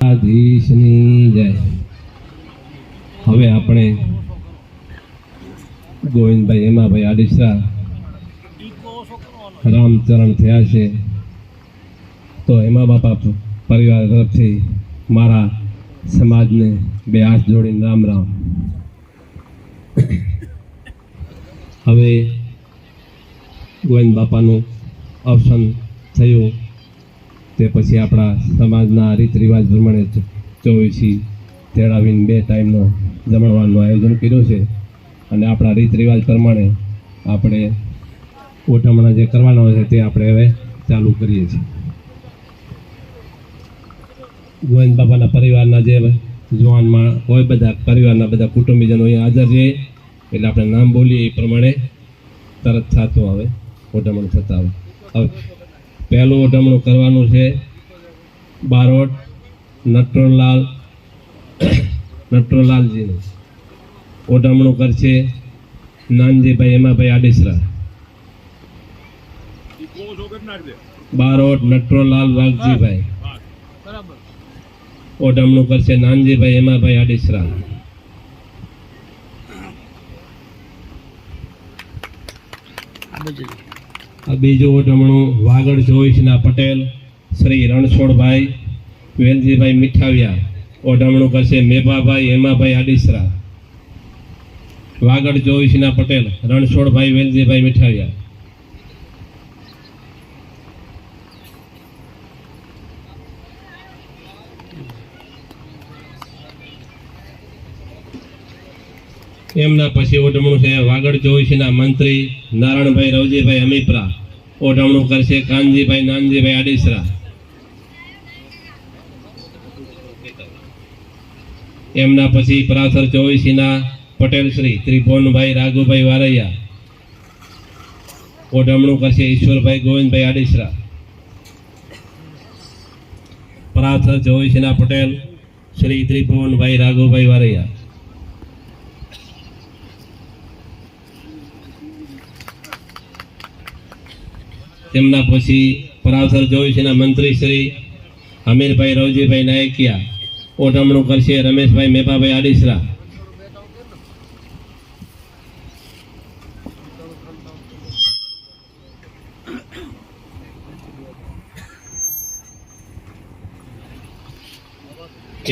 આધીશની જય. હવે આપણે ગોવિંદભાઈ હેમાભાઈ આડીસરા રામચરણ થયા છે, તો હેમા બાપા પરિવાર તરફથી મારા સમાજને બે હાથ જોડીને રામ રામ. હવે ગોવિંદ બાપાનું અવસાન થયું તે પછી આપણા સમાજના રીત રિવાજ પ્રમાણે 24 તેડાવીને 2 ટાઈમનો જમણવારનું આયોજન કર્યું છે અને આપણા રીત રિવાજ પ્રમાણે આપણે ઓઢમણા જે કરવાનો છે તે આપણે હવે ચાલુ કરીએ છીએ. ગોવિંદ બાપાના પરિવારના જે જવાનમાં હોય બધા પરિવારના બધા કુટુંબીજનો અહીંયા હાજર છે એટલે આપણે નામ બોલીએ એ પ્રમાણે તરત થતું આવે ઓઢમણું થતા આવે. હવે પહેલું ઓઢમણું કરવાનું છે બારોટ નટરોલાલજીનું. ઓઢમણું કરશે નાનજીભાઈ હેમાભાઈ આડીસરા. બારોટ નટરોલાલ વાઘજીભાઈ. ઓઢમણું કરશે નાનજીભાઈ હેમાભાઈ આડીસરા. આ બીજું ઓઢમણું વાગડ 24ના પટેલ શ્રી રણછોડભાઈ વેલજીભાઈ મીઠાવિયા. ઓઢમણું કરશે મેભાભાઈ હેમાભાઈ આડીસરા. વાગડ 24ના પટેલ રણછોડભાઈ વેલજીભાઈ મીઠાવિયા. એમના પછી ઓઢમણું છે વાગડ 24ના મંત્રી નારાયણભાઈ રવજીભાઈ અમીપરા. ઓઢમણું કરશે કાનજીભાઈ નાનજીભાઈ આડીસરા. એમના પછી પરાસર 24ના પટેલ શ્રી ત્રિભુવનભાઈ રાઘુભાઈ વારૈયા. ઓઢમણું કરશે ઈશ્વરભાઈ ગોવિંદભાઈ આડીસરા. પરાસર 24ના પટેલ શ્રી ત્રિભુવનભાઈ રાઘુભાઈ વારૈયા. તેમના પછી પરાસર 24ના મંત્રી શ્રી હમીરભાઈ રવજીભાઈ નાયકિયા. ઓઢમણું કરશે રમેશભાઈ મેપાભાઈ આડીસરા.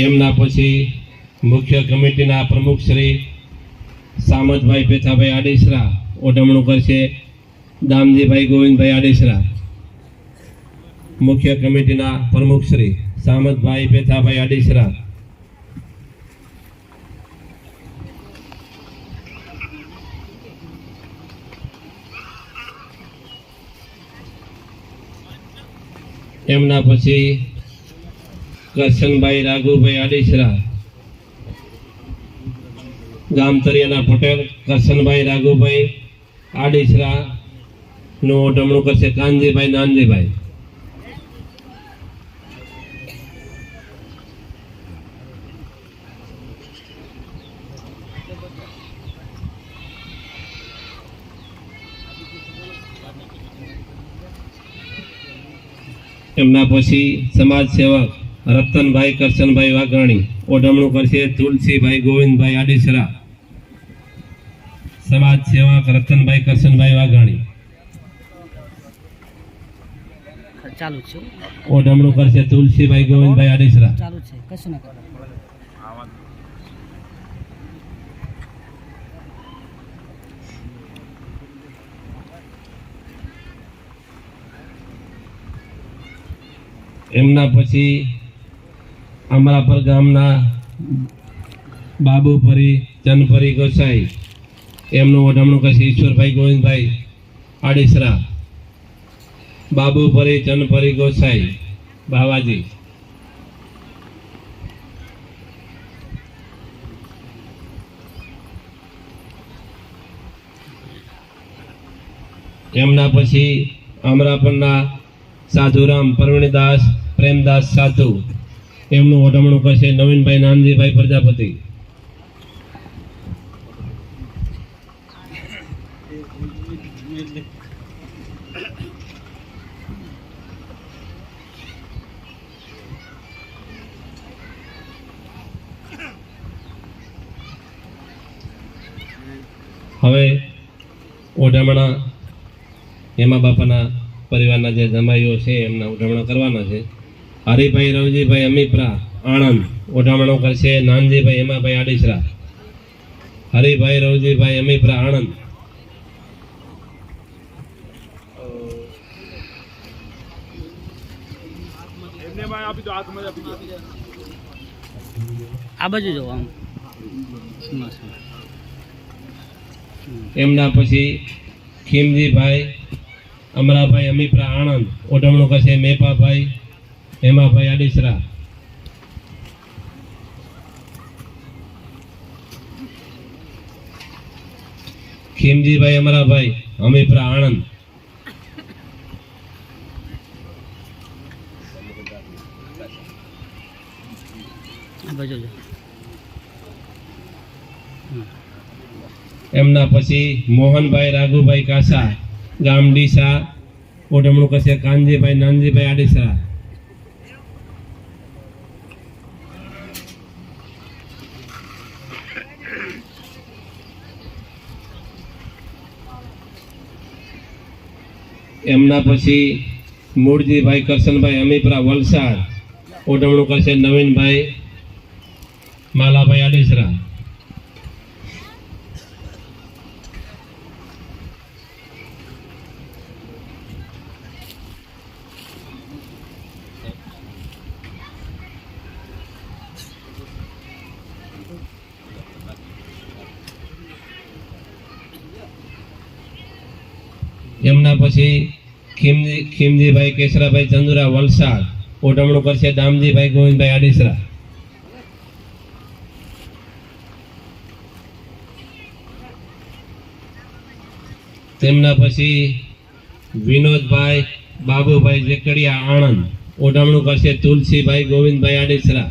એમના પછી મુખ્ય કમિટીના પ્રમુખ શ્રી સામતભાઈ પેથાભાઈ આડીસરા. ઓઢમણું કરશે દામજીભાઈ ગોવિંદભાઈ આડીસરા. મુખ્ય કમિટીના પ્રમુખ શ્રી સામતભાઈ પેથાભાઈ આડીસરા. એમના પછી કરશનભાઈ રાઘુભાઈ આડેસરા, ગામ તરિયાના પટેલ કરશનભાઈ રાઘુભાઈ આડેસરા નું ઓઢમણું કરશે કાનજીભાઈ નાનજીભાઈ. એમના પછી સમાજ સેવક રતનભાઈ કરશનભાઈ વાઘાણી ઓઢમણું કરશે તુલસીભાઈ ગોવિંદભાઈ આડેસરા. સમાજ સેવક રતનભાઈ કરશનભાઈ વાઘાણી ચાલુ છે. ઓઢમણું કરશે તુલસીભાઈ ગોવિંદભાઈ આડેસરા. ચાલુ છે, કશું ના કરો. એમના પછી અમરાપર ગામના બાબુપરી ચનપરી ગોસાઈ એમનું ઓઢમણું કરશે ઈશ્વરભાઈ ગોવિંદભાઈ આડેસરા. બાબુપરી ચનપરી ગોસાઈ બાવાજી. એમના પછી અમરાપરના સાધુરામ પરવીણદાસ પ્રેમદાસ સાધુ એમનું ઓઢમણું કરશે નવીનભાઈ નાનજીભાઈ પ્રજાપતિ. હવે ઓઢમણા એમાં બાપાના પરિવારના જે જમાઈઓ છે એમના ઓઢમણા કરવાના છે. હરિભાઈ રવજીભાઈ અમીપરા આણંદ ઓઢમણો કરશે નાનજીભાઈ હેમાભાઈ આડેસરા. હરિભાઈ રવજીભાઈ અમીપરા આણંદ. આ બાજુ જો આમ. એમના પછી ખીમજીભાઈ અમરાભાઈ અમીપરા આણંદ ઓઢમણું કરશે મેપાભાઈ હેમાભાઈ આડેસરા. ખીમજીભાઈ અમરાભાઈ અમીપરા આણંદ. આ બાજુ જો. એમના પછી મોહનભાઈ રાઘુભાઈ કાસા ગામ ડીસા ઓઢમણું કરશે કાનજીભાઈ નાનજીભાઈ આડેસરા. એમના પછી મૂળજીભાઈ કરશનભાઈ અમીપરા વલસાડ ઓઢમણું કરશે નવીનભાઈ માલાભાઈ આડેસરા. એમના પછી ખીમજીભાઈ કેશરાભાઈ ચંદુરા વલસાડ ઓઢમણું કરશે દામજીભાઈ ગોવિંદભાઈ આડેસરા. તેમના પછી વિનોદભાઈ બાબુભાઈ જેકડિયા આણંદ ઓઢમણું કરશે તુલસીભાઈ ગોવિંદભાઈ આડેસરા.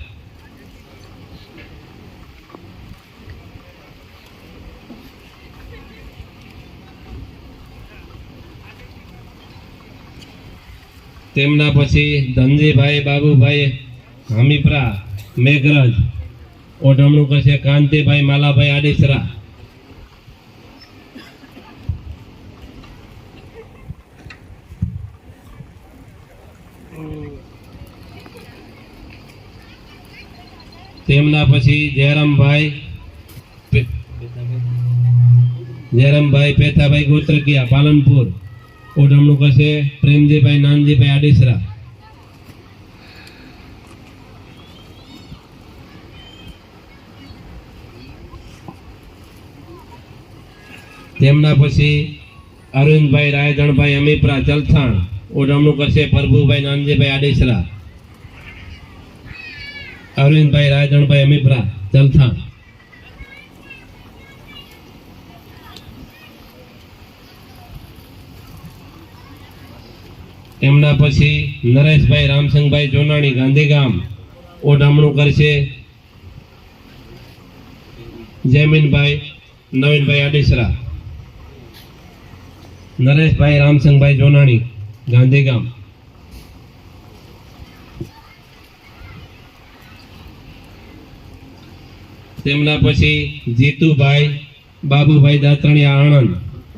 તેમના પછી ધનજીભાઈ બાબુભાઈ હમીપરા મેઘરજ ઓઢમણું કરશે કાંતિભાઈ માલાભાઈ આડેસરા. તેમના પછી જયરામભાઈ પેથાભાઈ ગોત્રકિયા પાલનપુર ઓઢમણું કરશે પ્રેમજીભાઈ નાનજીભાઈ આડેસરા. તેમના પછી અરવિંદભાઈ રાયધણભાઈ અમીપરા ચલથાણ ઓઢમણું કરશે પ્રભુભાઈ નાનજીભાઈ આડેસરા. અરવિંદભાઈ રાજણભાઈ અમીપરા જલથાણ. એમના પછી નરેશભાઈ રામસંગભાઈ જોનાણી ગાંધીગામ ઓઢામણું કરશે જયમીનભાઈ નવીનભાઈ આડીસરા. નરેશભાઈ રામસંગભાઈ જોનાણી ગાંધીગામ. તેમના પછી જીતુભાઈ બાબુભાઈ દાતરણીયા આણંદ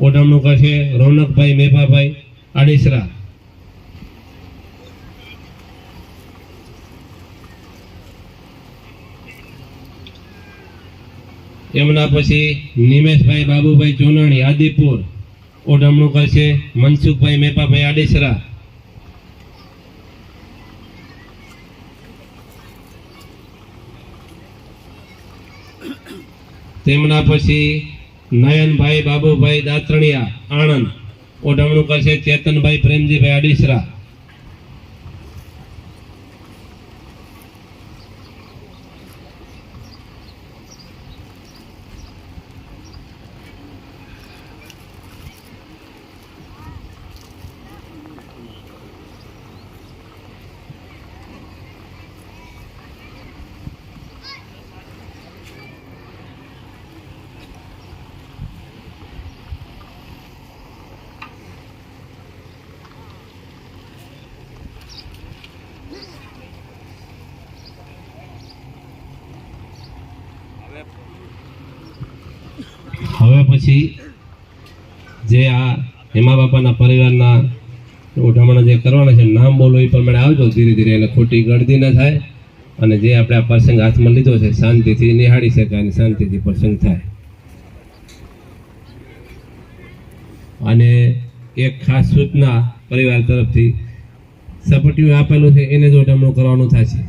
ઓઢામણું કરશે રોનકભાઈ મેભાભાઈ આડીસરા. એમના પછી નિમેશભાઈ બાબુભાઈ ચોનાણી આદિપુર ઓઢામણું કરશે મનસુખભાઈ મેપાભાઈ આડીસરા. તેમના પછી નયનભાઈ બાબુભાઈ દાતરણીયા આણંદ ઓઢામણું કરશે ચેતનભાઈ પ્રેમજીભાઈ આડીસરા. હવે પછી જે આ હેમા બાપાના પરિવારના ઓઢામણા જે કરવાના છે નામ બોલો એ પ્રમાણે આવજો ધીરે ધીરે, એટલે ખોટી ગળદી ન થાય અને જે આપણે આ પ્રસંગ હાથમાં લીધો છે શાંતિથી નિહાળી શકાય અને શાંતિથી પ્રસંગ થાય. અને એક ખાસ સૂચના પરિવાર તરફથી સપોર્ટિવ આપેલું છે એને જ ઓઢામણું કરવાનું થશે,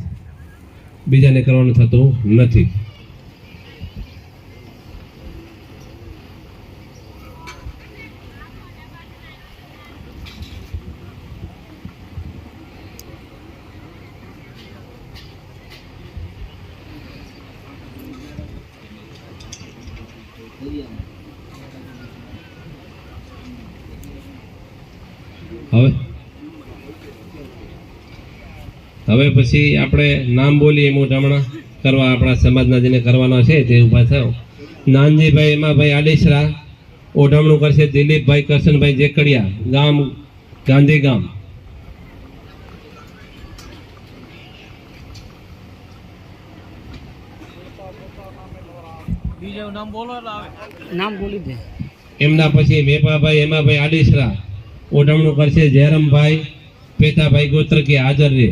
બીજાને કરવાનું થતું નથી. હવે પછી આપણે નામ બોલીએ મોઢામણા કરવા આપણા સમાજના જેને કરવાના છે તે ઊભા થાવ. નાનજીભાઈ એમાભાઈ આડીસરા ઓઢામણું કરશે દિલીપભાઈ કરશનભાઈ જેકડિયા ગામ ગાંધીગામ. નામ બોલી દે. એમના પછી મેપાભાઈ એમાભાઈ આડીસરા ઓઢામણું કરશે જયરામભાઈ પેતાભાઈ ગોત્રકી હાજર રે.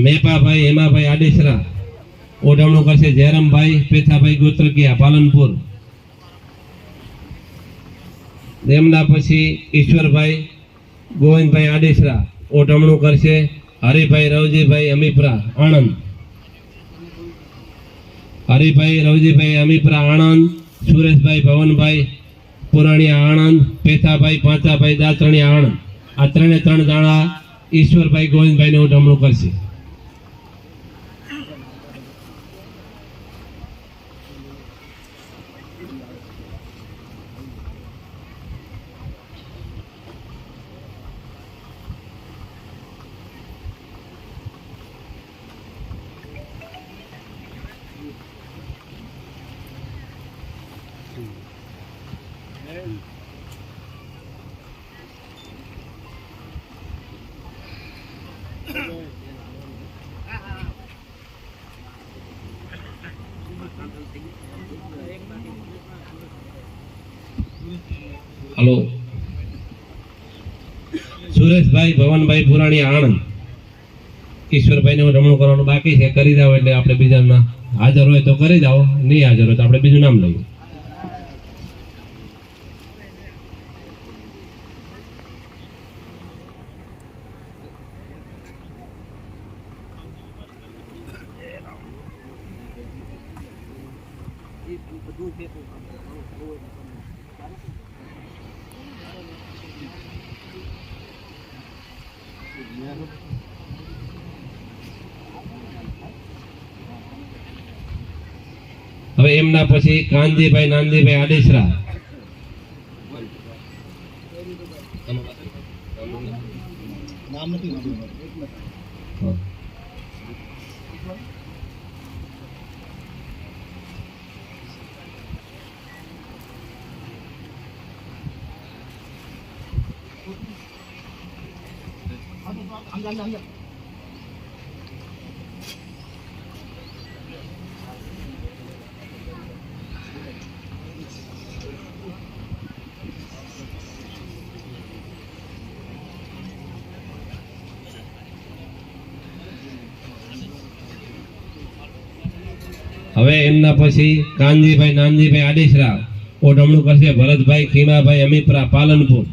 મેપાભાઈ હેમાભાઈ આડીસરા ઓઢામણું કરશે જયરામભાઈ પેથાભાઈ ગોત્રકિયા પાલનપુર. એમના પછી ઈશ્વરભાઈ ગોવિંદભાઈ આડીસરા ઓઢામણું કરશે હરિભાઈ રવજીભાઈ અમીપરા આણંદ. હરિભાઈ રવજીભાઈ અમીપરા આણંદ. સુરેશભાઈ ભવનભાઈ પુરાણીયા આણંદ. પેથાભાઈ પાંચાભાઈ દાતરણીયા આણંદ. આ ત્રણે ત્રણ દાણા ઈશ્વરભાઈ ગોવિંદભાઈને ઓઢામણું કરશે. હલો, સુરેશભાઈ ભવનભાઈ પુરાણી આણંદ. ઈશ્વરભાઈને ઓઢામણું કરવાનું બાકી છે, કરી જાઓ એટલે આપણે બીજાના હાજર હોય તો કરી જાઓ, નહીં હાજર હોય તો આપણે બીજું નામ લઈએ. હવે એમના પછી કાનજીભાઈ નાનજીભાઈ આડેસરા. હા. હવે એમના પછી કાનજીભાઈ નાનજીભાઈ આડેસરા. ઓઢમણું કરશે ભરતભાઈ ખીમાભાઈ અમીપરા પાલનપુર.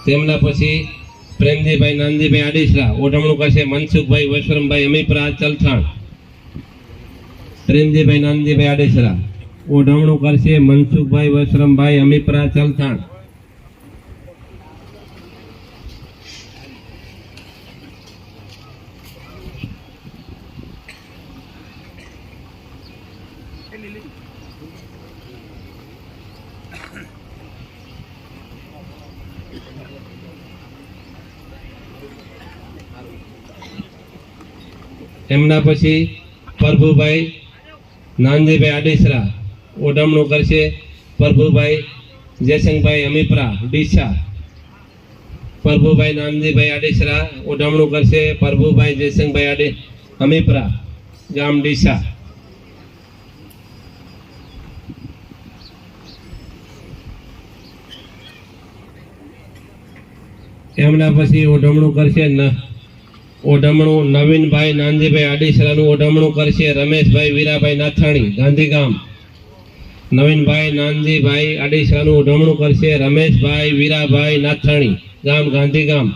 તેમના પછી પ્રેમજીભાઈ નાનજીભાઈ આડેસરા. ઓઢમણું કરશે મનસુખભાઈ વશરમભાઈ અમીપરા ચલથાણ. પ્રેમજીભાઈ નાનજીભાઈ આડેસરા. ઓઢમણું કરશે મનસુખભાઈ વશરમભાઈ અમીપરા ચલથાણ. એમના પછી પ્રભુભાઈ નાનજીભાઈ આડેસરા. ઓઢમણું કરશે પ્રભુભાઈ જયસંગભાઈ અમીપરા ડીસા. પ્રભુભાઈ નાનજીભાઈ આડેસરા. ઓઢમણું કરશે પ્રભુભાઈ જયસંગભાઈ અમીપરા ગામ ડીસા. એમના પછી ઓઢમણું કરશે ઓઢમણું નવીનભાઈ નાનજીભાઈ આડેસરાનું. ઓઢમણું કરશે રમેશભાઈ વીરાભાઈ નાથાણી ગાંધીગામ. નવીનભાઈ નાનજીભાઈ આડેસરાનું. ઓઢમણું કરશે રમેશભાઈ વીરાભાઈ નાથાણી ગામ ગાંધીગામ.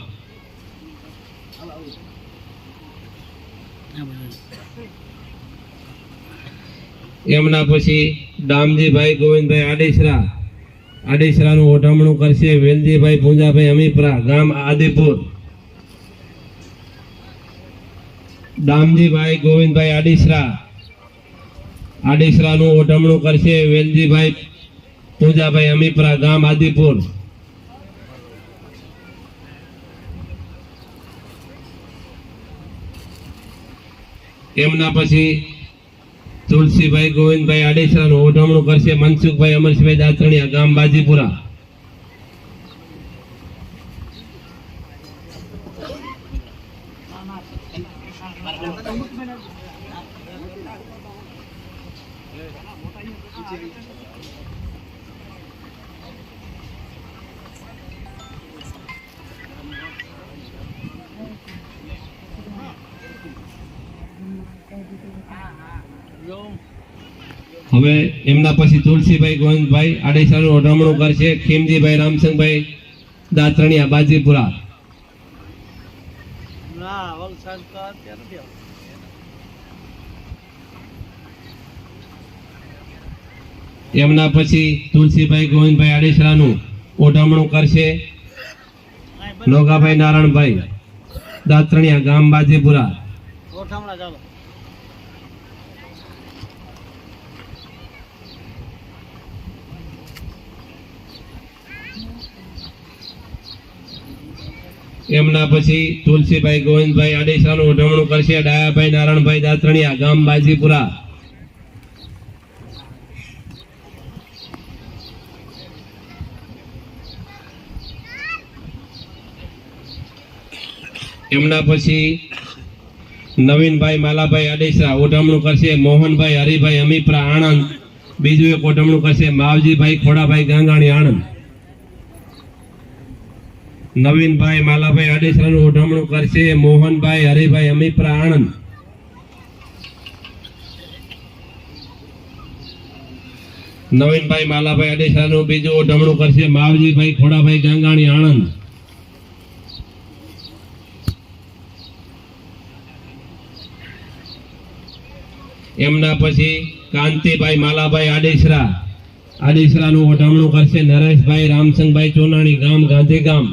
એમના પછી દામજીભાઈ ગોવિંદભાઈ આડેસરા. આડેસરાનું. ઓઢમણું કરશે વેલજીભાઈ પૂંજાભાઈ અમીપરા ગામ આદિપુર. દામજીભાઈ ગોવિંદભાઈ આડેસરા. આડેસરાનું. ઓઢમણું કરશે વેલજીભાઈ પૂંજાભાઈ અમીપરા ગામ આદિપુર. એમના પછી તુલસીભાઈ ગોવિંદભાઈ આડેસરાનું. ઓઢમણું કરશે મનસુખભાઈ અમરસિંહભાઈ દાતરણીયા ગામ બાજીપુરા. હવે એમના પછી તુલસીભાઈ ગોવિંદભાઈ આડેસરાનું. ઓઢમણું કરશે ખીમજીભાઈ રામસંગભાઈ દાતરણીયા બાજીપુરા. એમના પછી તુલસીભાઈ ગોવિંદભાઈ આડેસરાનું. ઓઢમણું કરશે નોગાભાઈ નારાયણભાઈ દાતરણીયા ગામ બાજીપુરા. એમના પછી તુલસીભાઈ ગોવિંદભાઈ આડેસરાનું. ઓઢમણું કરશે ડાયાભાઈ નારાયણભાઈ દાતરણીયા ગામ બાજીપુરા. એમના પછી નવીનભાઈ માલાભાઈ આડેસરા ઓઢમણું કરશે મોહનભાઈ હરિભાઈ અમીપરા આણંદ. બીજું એક ઓઢમણું કરશે માવજીભાઈ ખોડાભાઈ ગાંગાણી આણંદ. નવીનભાઈ માલાભાઈ આડેસરાનું ઓઢમણું કરશે મોહનભાઈ હરિભાઈ અમીપરા આણંદ. નવીનભાઈ માલાભાઈ આડેસરાનું બીજું ઓઢમણું કરશે માવજીભાઈ ખોડાભાઈ ગાંગાણી આણંદ. એમના પછી કાંતિભાઈ માલાભાઈ આડેસરાનું ઓઢમણું કરશે નરેશભાઈ રામસંગભાઈ ચોનાણી ગામ ગાંધીગામ.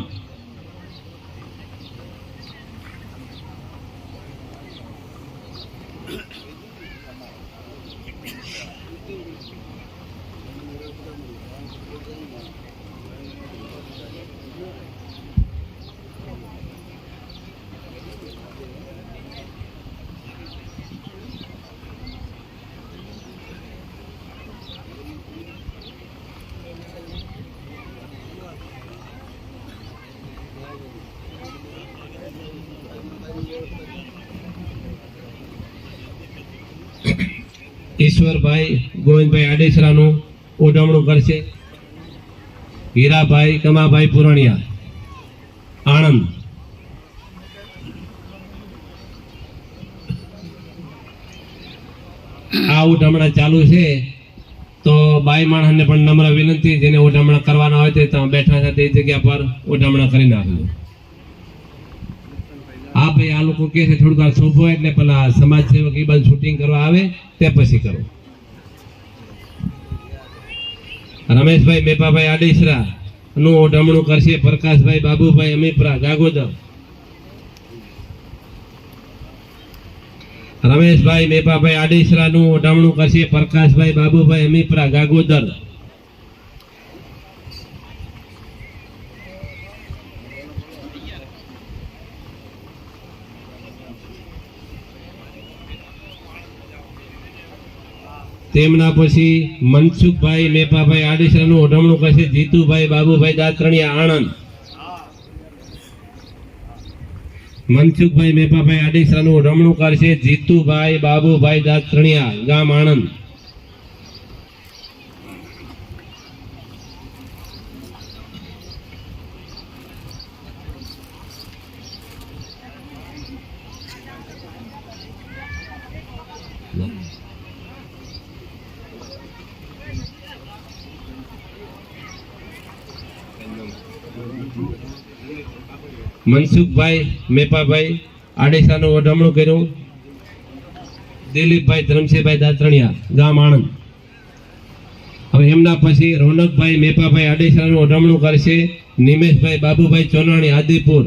ઈશ્વરભાઈ ગોવિંદભાઈ આડેસરાનું ઓઢમણું કરશે હીરાભાઈ કમાભાઈ પુરાણિયા આણંદ. આ ઓઢમણા ચાલુ છે તો બાઈ માણસને પણ નમ્ર વિનંતી, જેને ઓઢમણા કરવાના હોય તે ત્યાં બેઠા છે તે જગ્યા પર ઓઢમણા કરી નાખજો. હા ભાઈ, આ લોકો કે છે થોડુંક વાર સોંપો એટલે પેલા સમાજ સેવક એ બધું શૂટિંગ કરવા આવે તે પછી કરો. રમેશભાઈ મેપાભાઈ આડેસરા નું ઓઢમણું કરશે પ્રકાશભાઈ બાબુભાઈ અમીપરા ગાગોદર. રમેશભાઈ મેપાભાઈ આડેસરા નું ઓઢમણું કરશે પ્રકાશભાઈ બાબુભાઈ અમીપરા ગાગોદર. તેમના પછી મનસુખભાઈ મેપાભાઈ આડેસરાનું ઓઢમણું કરશે જીતુભાઈ બાબુભાઈ દાત્રણિયા આણંદ. મનસુખભાઈ મેપાભાઈ આડેસરાનું ઓઢમણું કરશે જીતુભાઈ બાબુભાઈ દાત્રણિયા ગામ આણંદ. મનસુખભાઈ મેપાભાઈ આડેસરાનું ઓઢમણું કર્યું દિલીપભાઈ ધરમસિંહભાઈ દાત્રણિયા ગામ આણંદ. હવે એમના પછી રોનકભાઈ મેપાભાઈ આડેસરાનું ઓઢમણું કરશે નિમેશભાઈ બાબુભાઈ ચોનાણી આદિપુર.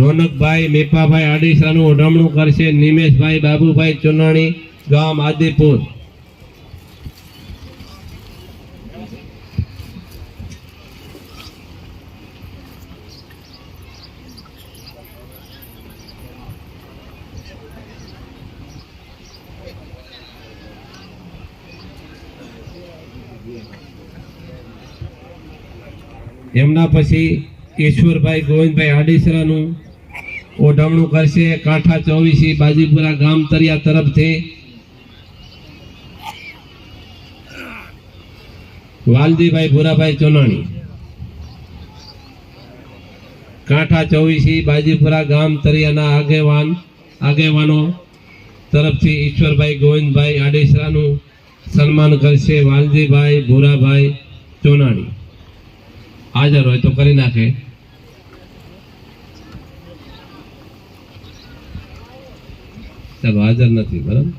રોનકભાઈ મેપાભાઈ આડેસરાનું ઓઢમણું કરશે નિમેશભાઈ બાબુભાઈ ચોનાણી ગામ આદિપુર. એમના પછી ઈશ્વરભાઈ ગોવિંદભાઈ આડેસરાનું ઓઢમણું કરશે કાંઠા 24 બાજીપુરા ગામ તરિયા તરફથી વાલજીભાઈ ભૂરાભાઈ ચોનાણી. કાંઠા 24 બાજીપુરા ગામ તરિયાના આગેવાનો તરફથી ઈશ્વરભાઈ ગોવિંદભાઈ આડેસરાનું સન્માન કરશે વાલજીભાઈ ભૂરાભાઈ ચોનાણી. હાજર હોય તો કરી નાખે. ચાલો, હાજર નથી, બરાબર.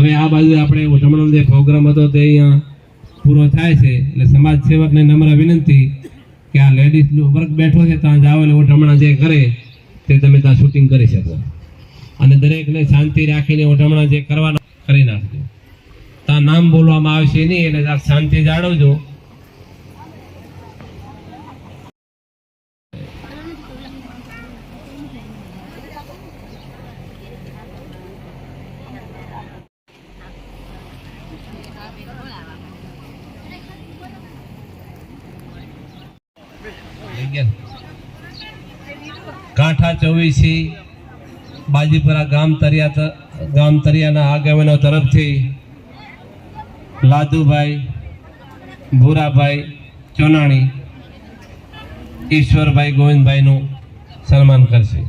હવે આ બાજુ આપણે ઓઢમણનો જે પ્રોગ્રામ હતો તે અહીંયા પૂરો થાય છે એટલે સમાજ સેવકને નમ્ર વિનંતી કે આ લેડીઝ વર્ગ બેઠો છે ત્યાં જાઓ એટલે ઓઢમણા જે કરે તે તમે ત્યાં શૂટિંગ કરી શકો અને દરેકને શાંતિ રાખીને ઓઢમણા જે કરવાના કરી નાખજો. ત્યાં નામ બોલવામાં આવશે નહીં એટલે શાંતિ જાળવજો. કે કાંઠા ચોવીસી બાજીપુરા ગામ તરિયાના આગેવાનો તરફથી લાદુભાઈ ભૂરાભાઈ ચોનાણી ઈશ્વરભાઈ ગોવિંદભાઈનું સન્માન કરશે.